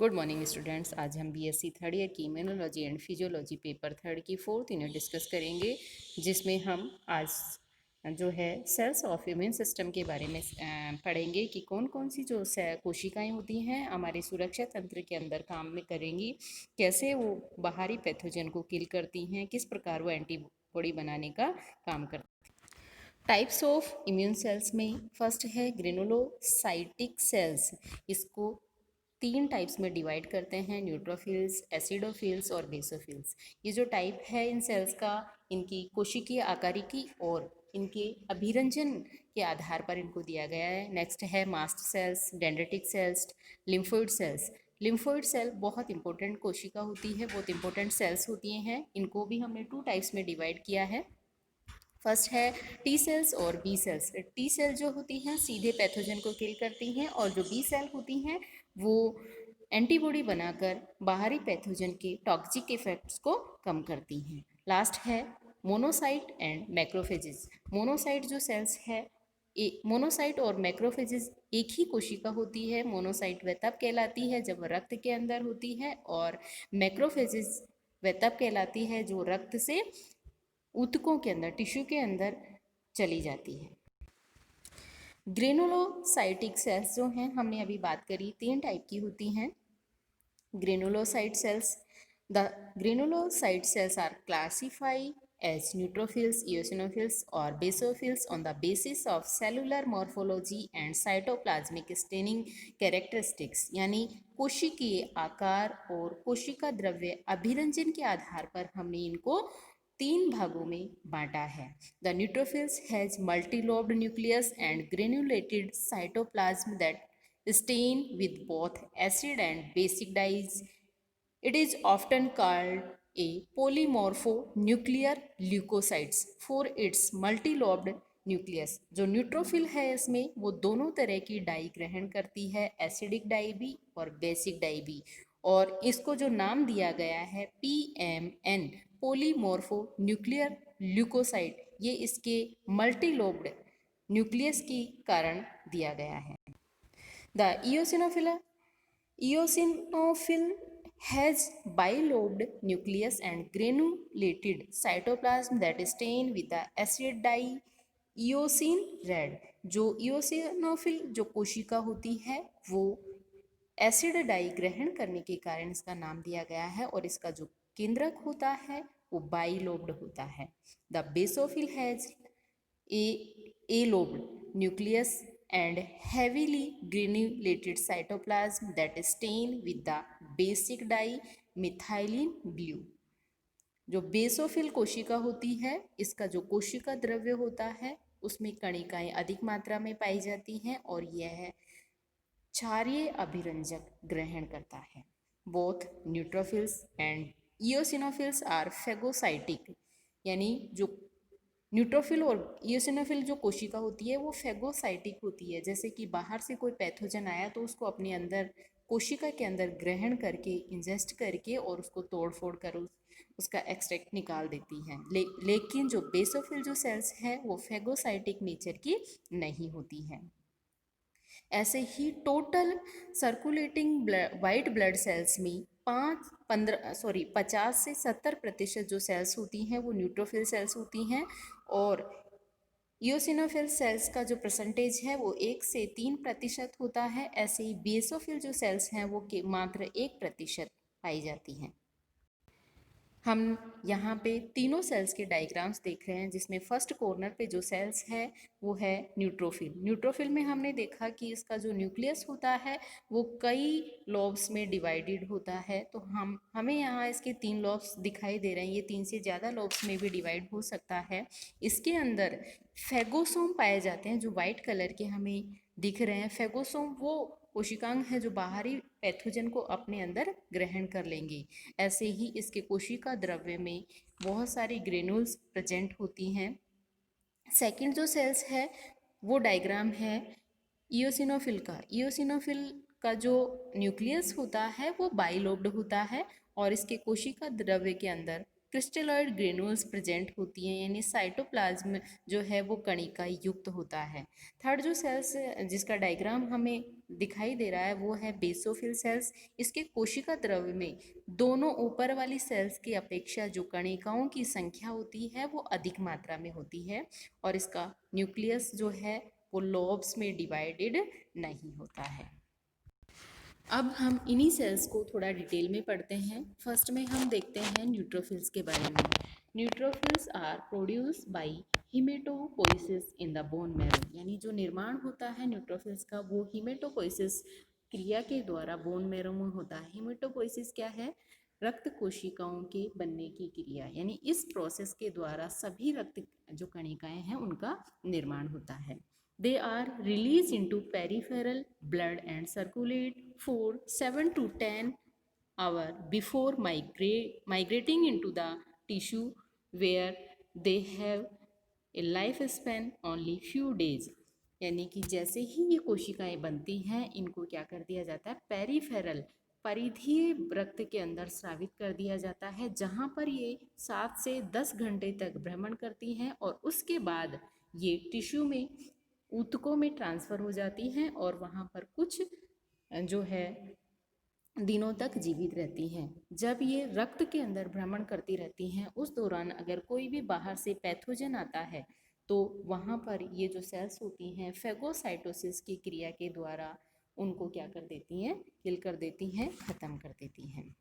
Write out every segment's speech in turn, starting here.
Good morning students. आज हम BSc third year की immunology and physiology paper third की फोर्थ यूनिट डिस्कस करेंगे, जिसमें हम आज जो है सेल्स ऑफ इम्यून सिस्टम के बारे में पढ़ेंगे कि कौन कौन सी जो कोशिकाएं होती हैं हमारे सुरक्षा तंत्र के अंदर काम में करेंगी, कैसे वो बाहरी पैथोजन को किल करती हैं, किस प्रकार वो एंटीबॉडी बनाने का काम करती हैं। टाइप्स ऑफ इम्यून सेल्स में फर्स्ट है ग्रेनुलोसाइटिक सेल्स। इसको तीन टाइप्स में डिवाइड करते हैं, न्यूट्रोफिल्स, एसिडोफिल्स और बेसोफिल्स। ये जो टाइप है इन सेल्स का, इनकी कोशिकीय आकारिकी और इनके अभिरंजन के आधार पर इनको दिया गया है। नेक्स्ट है mast cells, dendritic cells, lymphoid cells. Lymphoid cell बहुत इंपॉर्टेंट कोशिका होती है, बहुत इंपॉर्टेंट सेल्स होती हैं। इनको भी हमने टू टाइप्स में डिवाइड किया है। फर्स्ट है टी सेल्स और बी सेल्स। टी सेल जो होती हैं सीधे पैथोजन को किल करती हैं, और जो बी सेल होती हैं वो एंटीबॉडी बनाकर बाहरी पैथोजन के टॉक्सिक इफेक्ट्स को कम करती हैं। लास्ट है मोनोसाइट एंड मैक्रोफेजेस। मोनोसाइट जो सेल्स है, मोनोसाइट और मैक्रोफेजेस एक ही कोशिका होती है। मोनोसाइट वह तब कहलाती है जब रक्त के अंदर होती है, और मैक्रोफेजेस वह तब कहलाती है जो रक्त से ऊतकों के अंदर, टिश्यू के अंदर चली जाती है। ग्रेनुलोसाइटिक सेल्स जो हैं, हमने अभी बात करी, तीन टाइप की होती हैं। granulocyte cells. The granulocyte cells are classified as neutrophils, eosinophils or basophils on the basis of cellular morphology and cytoplasmic staining characteristics, यानी कोशिकीय आकार और कोशिका द्रव्य अभिरंजन के आधार पर हमने इनको तीन भागों में बांटा है। The neutrophils has multilobed nucleus and granulated cytoplasm that stain with both acid and basic dyes. It is often called a polymorphonuclear leukocytes for its multi-lobed nucleus. जो न्यूट्रोफिल है इसमें वो दोनों तरह की डाई ग्रहण करती है, एसिडिक डाई भी और बेसिक डाई भी, और इसको जो नाम दिया गया है PMN, पोलीमोर्फो न्यूक्लियर ल्यूकोसाइट, ये इसके मल्टीलोब्ड न्यूक्लियस के कारण दिया गया है। The eosinophil has bilobed nucleus and granulated cytoplasm that is stained with the acid dye eosin red. जो eosinophil जो कोशिका होती है वो एसिड डाई ग्रहण करने के कारण इसका नाम दिया गया है, और इसका जो केंद्रक होता है वो बाइलोब्ड होता है। The basophil has a lobed nucleus and heavily granulated cytoplasm that is stained with the basic dye methylene blue. जो बेसोफिल कोशिका होती है, इसका जो कोशिका द्रव्य होता है उसमें कणिकाएं अधिक मात्रा में पाई जाती हैं, और यह क्षारीय अभिरंजक ग्रहण करता है। Both neutrophils and eosinophils are phagocytic, यानी जो न्यूट्रोफिल और इयोसिनोफिल जो कोशिका होती है वो फेगोसाइटिक होती है। जैसे कि बाहर से कोई पैथोजन आया तो उसको अपने अंदर, कोशिका के अंदर ग्रहण करके, इंजेस्ट करके और उसको तोड़ फोड़ कर उसका एक्सट्रैक्ट निकाल देती हैं। लेकिन जो बेसोफिल जो सेल्स है वो फेगोसाइटिक नेचर की नहीं होती हैं। ऐसे ही total circulating white blood cells में 50 से 70% जो सेल्स होती हैं वो न्यूट्रोफिल सेल्स होती हैं, और इयोसिनोफिल सेल्स का जो परसेंटेज है वो 1 से 3% होता है। ऐसे ही बेसोफिल जो सेल्स हैं वो मात्र 1% पाई जाती हैं। हम यहाँ पे तीनों सेल्स के डायग्राम्स देख रहे हैं, जिसमें फर्स्ट कॉर्नर पे जो सेल्स है वो है न्यूट्रोफिल। न्यूट्रोफिल में हमने देखा कि इसका जो न्यूक्लियस होता है वो कई लॉब्स में डिवाइडेड होता है। तो हमें यहाँ इसके 3 लॉब्स दिखाई दे रहे हैं, ये 3 से ज़्यादा लॉब्स में भी डिवाइड हो सकता है। इसके अंदर फेगोसोम पाए जाते हैं जो वाइट कलर के हमें दिख रहे हैं। फेगोसोम वो कोशिकांग है जो बाहरी पैथोजन को अपने अंदर ग्रहण कर लेंगी। ऐसे ही इसके कोशिका द्रव्य में बहुत सारी ग्रेनुल्स प्रेजेंट होती हैं। सेकंड जो सेल्स है वो डायग्राम है इयोसिनोफिल का। इयोसिनोफिल का जो न्यूक्लियस होता है वो बाइलोब्ड होता है, और इसके कोशिका द्रव्य के अंदर क्रिस्टलॉइड ग्रेनुल्स प्रेजेंट होती हैं, यानी साइटोप्लाज्म जो है वो कणिका युक्त होता है। थर्ड जो सेल्स जिसका डायग्राम हमें दिखाई दे रहा है वो है बेसोफिल सेल्स। इसके कोशिका द्रव्य में दोनों ऊपर वाली सेल्स की अपेक्षा जो कणिकाओं की संख्या होती है वो अधिक मात्रा में होती है, और इसका न्यूक्लियस जो है वो लोब्स में डिवाइडेड नहीं होता है। अब हम इन्हीं सेल्स को थोड़ा डिटेल में पढ़ते हैं। फर्स्ट में हम देखते हैं न्यूट्रोफिल्स के बारे में। Neutrophils are produce by haematopoiesis in the bone marrow, यानी जो निर्माण होता है न्यूट्रोफिल्स का वो हीमेटोपोइसिस क्रिया के द्वारा बोन मैरो में होता है। हीमेटोपोइसिस क्या है? रक्त कोशिकाओं के बनने की क्रिया, यानी इस प्रोसेस के द्वारा सभी रक्त जो कणिकाएं हैं उनका निर्माण होता है। They are released into peripheral blood and circulate for 7 to 10 hours before migrating into the tissue, where they have a lifespan only few days। यानी कि जैसे ही ये कोशिकाएं बनती हैं इनको क्या कर दिया जाता है? पेरिफेरल परिधीय रक्त के अंदर स्रावित कर दिया जाता है, जहाँ पर ये 7 से 10 घंटे तक भ्रमण करती हैं और उसके बाद ये टिश्यू में ऊतकों में ट्रांसफ़र हो जाती हैं और वहाँ पर कुछ जो है दिनों तक जीवित रहती हैं। जब ये रक्त के अंदर भ्रमण करती रहती हैं उस दौरान अगर कोई भी बाहर से पैथोजन आता है तो वहाँ पर ये जो सेल्स होती हैं फेगोसाइटोसिस की क्रिया के द्वारा उनको क्या कर देती हैं? किल कर देती हैं, ख़त्म कर देती हैं।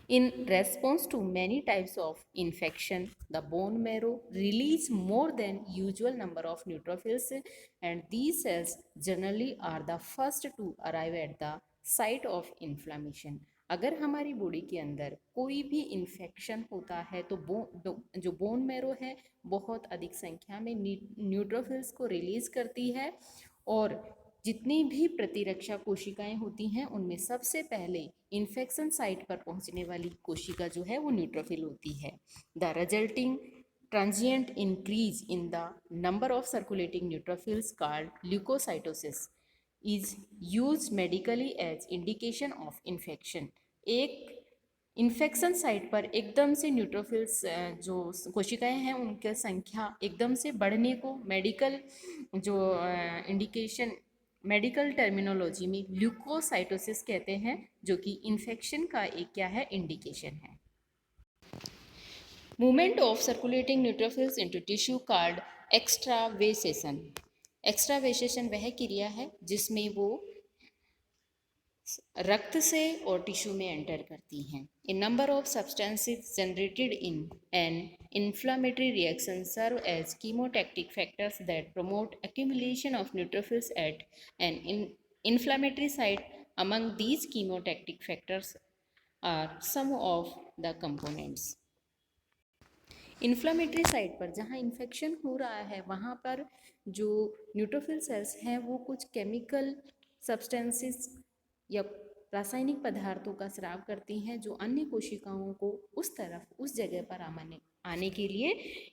In response to many types of infection, the bone marrow release more than usual number of neutrophils, and these cells generally are the first to arrive at the site of inflammation। अगर हमारी body के अंदर कोई भी infection होता है तो जो बोन मैरो है बहुत अधिक संख्या में न्यूट्रोफिल्स को रिलीज करती है, और जितनी भी प्रतिरक्षा कोशिकाएं होती हैं उनमें सबसे पहले इन्फेक्शन साइट पर पहुंचने वाली कोशिका जो है वो न्यूट्रोफिल होती है। The resulting transient increase in the number of circulating neutrophils called leukocytosis is use medically as indication of infection. एक इन्फेक्शन साइट पर एकदम से न्यूट्रोफिल्स जो कोशिकाएं हैं उनकी संख्या एकदम से बढ़ने को मेडिकल जो इंडिकेशन मेडिकल टर्मिनोलॉजी में ल्यूकोसाइटोसिस कहते हैं, जो कि इन्फेक्शन का एक क्या है? इंडिकेशन है। Movement of circulating neutrophils into tissue called extravasation. Extravasation वह क्रिया है जिसमें वो रक्त से और टिश्यू में एंटर करती हैं। A number of substances generated in an inflammatory reactions serve as chemotactic factors that promote accumulation of neutrophils at an inflammatory site. Among these chemotactic factors are some of the components। Inflammatory site पर जहाँ infection हो रहा है वहाँ पर जो neutrophil sales हैं वो कुछ केमिकल सब्सटेंसेस या रासायनिक पदार्थों का स्राव करती हैं जो अन्य कोशिकाओं को उस जगह पर आने के लिए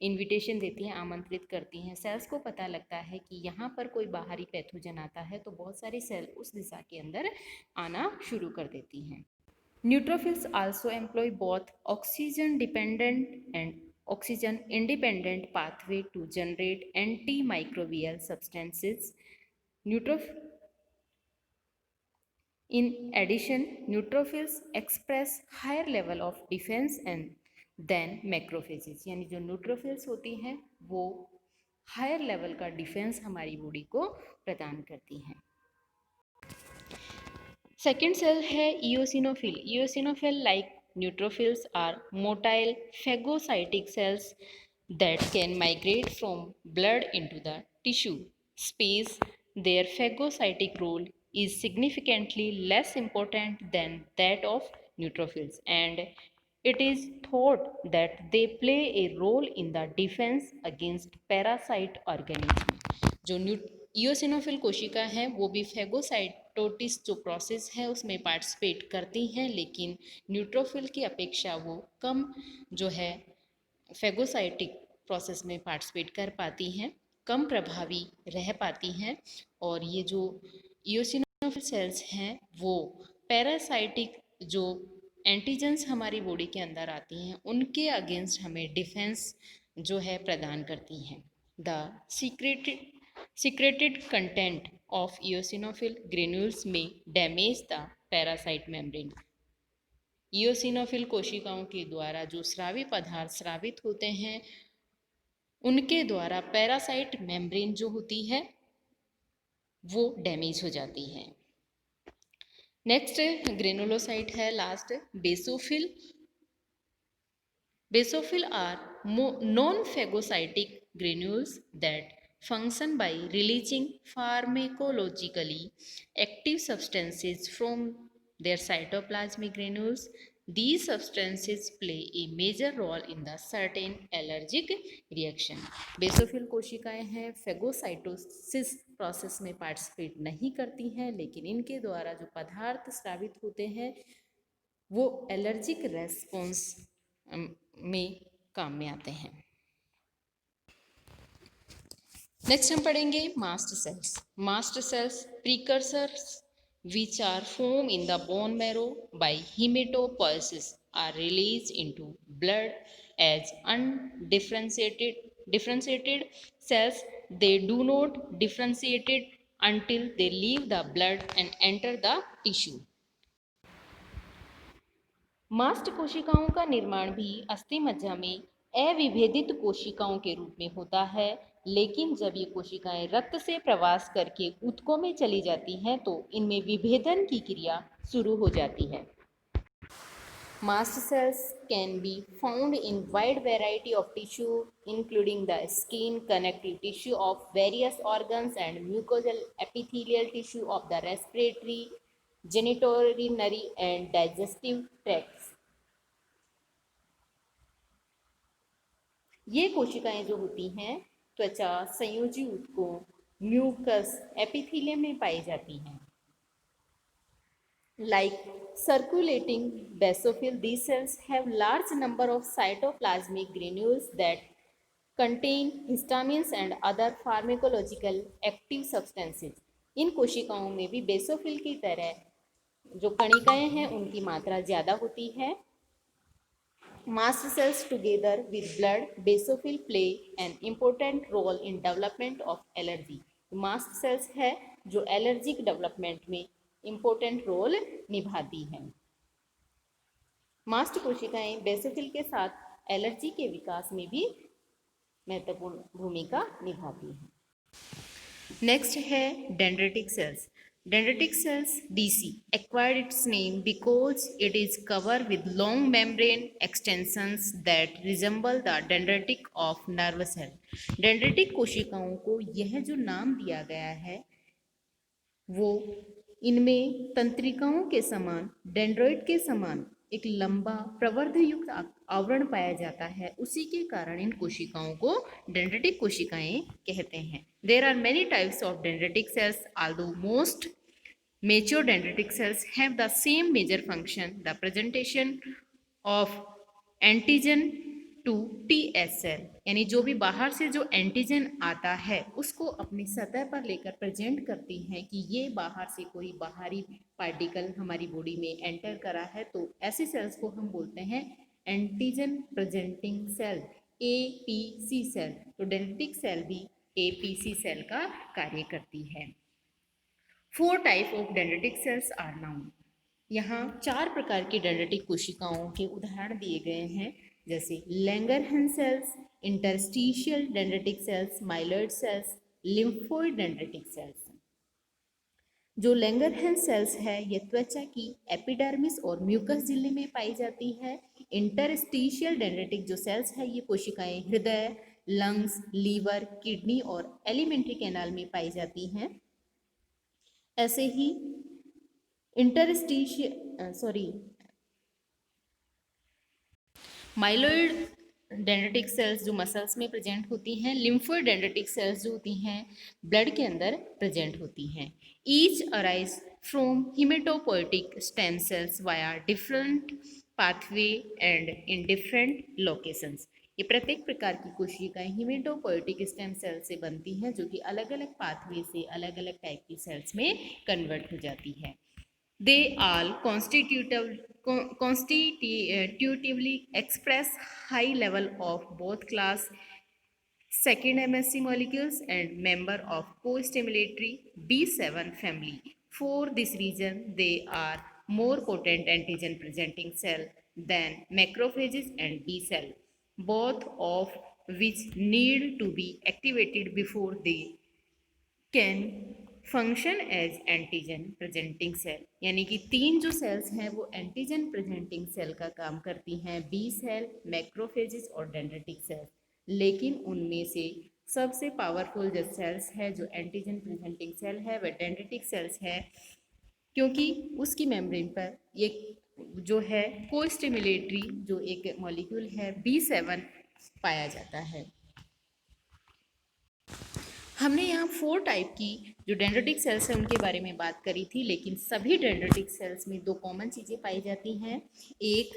इनविटेशन देती हैं, आमंत्रित करती हैं। सेल्स को पता लगता है कि यहाँ पर कोई बाहरी पैथोजन आता है तो बहुत सारी सेल उस दिशा के अंदर आना शुरू कर देती हैं। Neutrophils also employ both oxygen dependent and oxygen independent pathway to generate antimicrobial substances। In addition, neutrophils express higher level of defense than macrophages, यानी जो न्यूट्रोफिल्स होती हैं वो हायर लेवल का डिफेंस हमारी बॉडी को प्रदान करती हैं। सेकेंड सेल है eosinophil. Eosinophil like neutrophils are motile phagocytic cells that can migrate from blood into the tissue space. Their phagocytic role is significantly less important than that of neutrophils, and it is thought that they play a role in the defense against parasite organisms। जो eosinophil कोशिका हैं वो भी phagocytosis जो process है उसमें participate करती हैं, लेकिन न्यूट्रोफिल की अपेक्षा वो कम जो है फेगोसाइटिक प्रोसेस में पार्टिसिपेट कर पाती हैं, कम प्रभावी रह पाती हैं। और ये जो इओसिनोफिल सेल्स हैं वो पैरासाइटिक जो एंटीजेंस हमारी बॉडी के अंदर आती हैं उनके अगेंस्ट हमें डिफेंस जो है प्रदान करती हैं। The secreted content of eosinophil granules may damage the parasite membrane. eosinophil कोशिकाओं के द्वारा जो स्रावी पदार्थ स्रावित होते हैं उनके द्वारा पैरासाइट मेम्ब्रेन जो होती है वो डैमेज हो जाती है। नेक्स्ट ग्रेनुलोसाइट है last basophil. Basophil are non-phagocytic granules that function by releasing pharmacologically active substances from their cytoplasmic granules. These substances play a major role in the certain allergic reaction. Basophil कोशिकाएं हैं, phagocytosis process में participate नहीं करती हैं, लेकिन इनके द्वारा जो पदार्थ स्रावित होते हैं वो एलर्जिक रेस्पॉन्स में काम में आते हैं। नेक्स्ट हम पढ़ेंगे mast cells. Mast cells precursors which are formed in the bone marrow by hematopoiesis are released into blood as differentiated cells. They do not differentiate until they leave the blood and enter the tissue. मास्ट कोशिकाओं का निर्माण भी अस्थि मज्जा में अविभेदित कोशिकाओं के रूप में होता है, लेकिन जब ये कोशिकाएं रक्त से प्रवास करके ऊतकों में चली जाती हैं तो इनमें विभेदन की क्रिया शुरू हो जाती है। Mast cells can be found in wide variety of tissue including the skin, connective tissue of various organs and mucosal epithelial tissue of the respiratory, genitourinary and digestive tracts. ये कोशिकाएं जो होती हैं त्वचा, संयोजी ऊतकों, म्यूकस, एपिथेलियम में पाई जाती हैं। Like circulating basophil, these cells have large number of cytoplasmic granules that contain histamines and other pharmacological active substances. इन कोशिकाओं में भी बेसोफिल की तरह जो कणिकाएं हैं उनकी मात्रा ज़्यादा होती है। Mast cells together with blood, basophil play an important role in development of allergy. Mast cells है जो एलर्जिक डेवलपमेंट में इम्पोर्टेंट रोल निभाती हैं। मास्ट कोशिकाएं बेसोफिल के साथ एलर्जी के विकास में भी महत्वपूर्ण भूमिका निभाती हैं। नेक्स्ट है dendritic cells. Dendritic cells (DC) acquired its name because it is covered with long membrane extensions that resemble the dendritic of nerve cell. Dendritic कोशिकाओं को यह जो नाम दिया गया है वो इनमें तंत्रिकाओं के समान, डेंड्रॉइड के समान एक लंबा प्रवर्ध युक्त आवरण पाया जाता है। उसी के कारण इन कोशिकाओं को डेंड्रिटिक कोशिकाएं कहते हैं। There are many types of dendritic cells, although most mature dendritic cells have the same major function, the presentation of antigen to TS cell, यानी जो भी बाहर से जो एंटीजन आता है उसको अपनी सतह पर लेकर प्रेजेंट करती हैं कि ये बाहर से कोई बाहरी पार्टिकल हमारी बॉडी में एंटर करा है, तो ऐसी सेल्स को हम बोलते हैं antigen presenting cell, APC cell. तो डेंड्रिटिक सेल भी APC सेल का कार्य करती है। 4 type of dendritic cells are known. यहाँ 4 प्रकार की डेंड्रिटिक कोशिकाओं के उदाहरण दिए गए हैं, जैसे Langerhans cells, interstitial dendritic cells, myeloid cells, lymphoid dendritic cells. जो लैंगरहैंस सेल्स है ये त्वचा की एपिडर्मिस और म्यूकस झिल्ली में पाई जाती है। इंटरस्टिशियल डेंड्रिटिक जो सेल्स है ये कोशिकाएं हृदय, लंग्स, लीवर, किडनी और एलिमेंट्री कैनाल में पाई जाती हैं। ऐसे ही माइलॉइड डेंड्रिटिक सेल्स जो मसल्स में प्रेजेंट होती हैं, लिम्फोइड डेंड्रिटिक सेल्स जो होती हैं ब्लड के अंदर प्रेजेंट होती हैं। Each arise from haematopoietic stem cells via different pathway and in different locations. ये प्रत्येक प्रकार की कोशिकाएं हिमेटोपोइटिक स्टेम सेल से बनती हैं जो कि अलग अलग पाथवे से अलग अलग टाइप की सेल्स में कन्वर्ट हो जाती है। They all constitutively express high level of both class second MSC molecules and member of co-stimulatory B7 family. For this reason, they are more potent antigen presenting cell than macrophages and B cell, both of which need to be activated before they can function as antigen presenting cell, यानी कि तीन जो sales हैं वो antigen presenting cell का काम करती हैं, बी सेल, मैक्रोफेजिस और डेंड्रिटिक सेल्स। लेकिन उनमें से सबसे पावरफुल जो सेल्स है जो एंटीजन प्रेजेंटिंग सेल है वह डेंड्रिटिक सेल्स है, क्योंकि उसकी मेम्ब्रेन पर एक जो है को स्टिमुलेटरी जो एक मॉलिक्यूल है B7 पाया जाता है। हमने यहाँ 4 टाइप की जो डेंड्रिटिक सेल्स हैं उनके बारे में बात करी थी, लेकिन सभी डेंड्रिटिक सेल्स में 2 कॉमन चीज़ें पाई जाती हैं। एक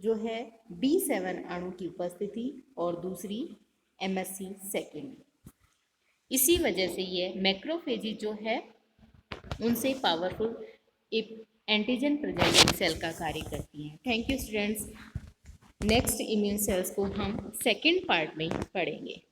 जो है B7 अणु की उपस्थिति और दूसरी MSC सेकेंड। इसी वजह से ये मैक्रोफेजी जो है उनसे पावरफुल एंटीजन प्रेजेंटिंग सेल का कार्य करती हैं। Thank you students. Next immune cells को हम सेकेंड पार्ट में पढ़ेंगे।